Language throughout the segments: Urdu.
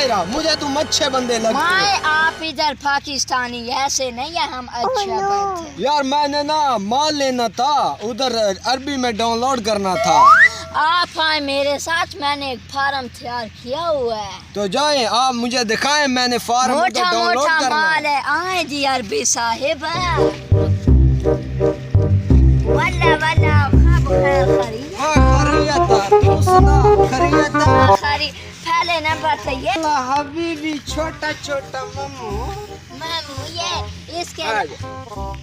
خیرہ مجھے تم اچھے بندے لگتے مائے آپ ادھر پاکستانی ایسے نہیں ہے ہم اچھا بنتے یار میں نے نا مال لینا تھا ادھر عربی میں ڈاؤن لوڈ کرنا تھا آپ آئے میرے ساتھ میں نے ایک فارم تیار کیا ہوا ہے تو جائیں آپ مجھے دکھائیں میں نے فارم ادھر موٹا ڈاؤن لوڈ موٹا کرنا مال ہے آئیں جی عربی صاحب واللہ واللہ خواب خیر خرید خریت ہے تو سنا خریت ہے خرید پہلے نمبر سے یہ اللہ حبیبی چھوٹا چھوٹا ممو مامو یہ اس کے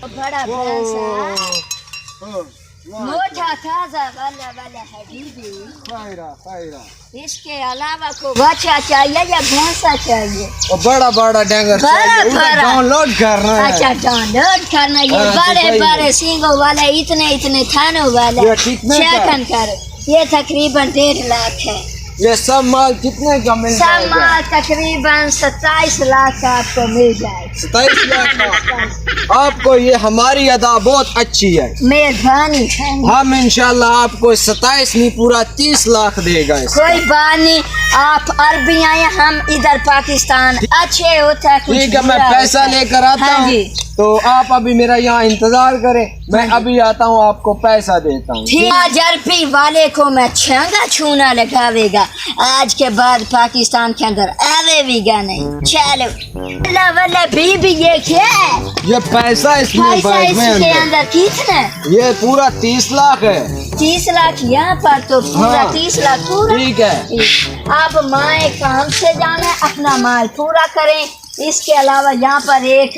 بڑا بھینس ہے موٹا تازہ والا والا حبیبی خیرہ خیرہ اس کے علاوہ کو بچہ چاہیے یا بھینسا چاہیے بڑا بڑا ڈینگر چاہیے ادھر ڈاؤن لوڈ کرنا ہے اچھا ڈاؤن لوڈ کرنا یہ بڑے بڑے سینگوں والے اتنے تھانوں والے یہ کتنے کا چیکن کر یہ تقریباً 1.5 لاکھ ہے یہ سب مال کتنے کا مل سب جائے گا مال تقریباً 27 لاکھ کا آپ کو مل جائے 27 لاکھ کا آپ کو یہ ہماری ادا بہت اچھی ہے مہربانی ہم انشاءاللہ آپ کو 27 نہیں پورا 30 لاکھ دے گا کوئی بات نہیں آپ عربی آئے ہم ادھر پاکستان اچھے ہوتا ہے ٹھیک ہے میں پیسہ لے کر آتا ہوں تو آپ ابھی میرا یہاں انتظار کریں میں ابھی آتا ہوں آپ کو پیسہ دیتا ہوں جرپی والے کو میں چھنگا چھونا لگاوے گا آج کے بعد پاکستان کے اندر آوے بھی گا نہیں چلو اللہ واللہ بی یہ کیا ہے یہ پیسہ اس میں پیسہ اس کے اندر کتنا یہ پورا 30 لاکھ ہے 30 لاکھ یہاں پر تو پورا 30 لاکھ پورا ٹھیک ہے آپ مائیں کام سے جانا ہے اپنا مال پورا کریں اس کے علاوہ یہاں پر ایک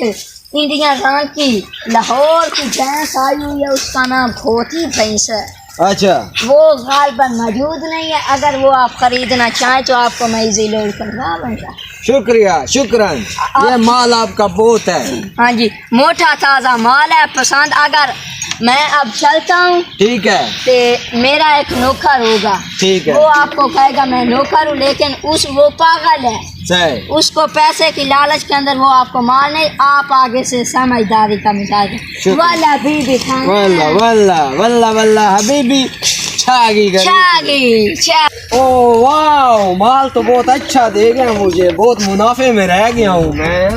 انڈیا ران کی لاہور کی بھینس آئی ہوئی ہے اس کا نام کھوتی بھینس ہے اچھا وہ غالباً موجود نہیں ہے اگر وہ آپ خریدنا چاہیں تو آپ کو میں ایزی لوڈ کروا دوں گا شکریہ شکراً یہ مال آپ کا بہت ہے ہاں جی موٹا تازہ مال ہے پسند اگر میں اب چلتا ہوں ٹھیک ہے تو میرا ایک نوکر ہوگا ٹھیک ہے وہ آپ کو کہے گا میں نوکر ہوں لیکن وہ پاگل ہے صحیح اس کو پیسے کی لالچ کے اندر وہ آپ کو مال نہیں آپ آگے سے سمجھداری کا مزاج والا بھی واللہ واللہ واللہ واللہ حبیبی چھاگی او واو مال تو بہت اچھا دے گیا مجھے بہت منافع میں رہ گیا ہوں میں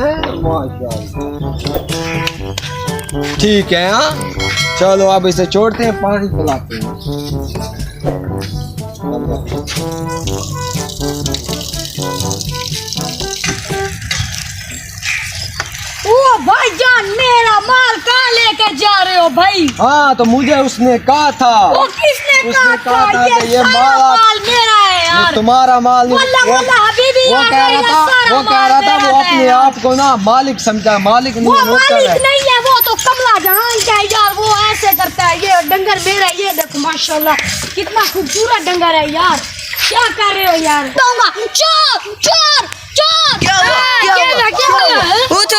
ماشاءاللہ ٹھیک ہے ہاں چلو اب اسے چھوڑتے ہیں پانی پلاتے ہیں او بھائی جان میرا مال کہاں لے کے جا رہے ہو بھائی ہاں تو مجھے اس نے کہا تھا وہ کس نے کہا تھا یہ مال میرا ہے یار تمہارا مال واللہ واللہ حبیبی وہ کہہ رہا تھا وہ اپنے آپ کو نا مالک سمجھا مالک وہ نہیں مالک نہیں ہے وہ تو کملا جہان کا ہے یار وہ ایسے کرتا ہے یہ ڈنگر میرا یہ دیکھو ماشاءاللہ کتنا خوبصورت ڈنگر ہے یار کیا کر رہے ہو یار چور چور چور کیا ہوا؟ وہ تو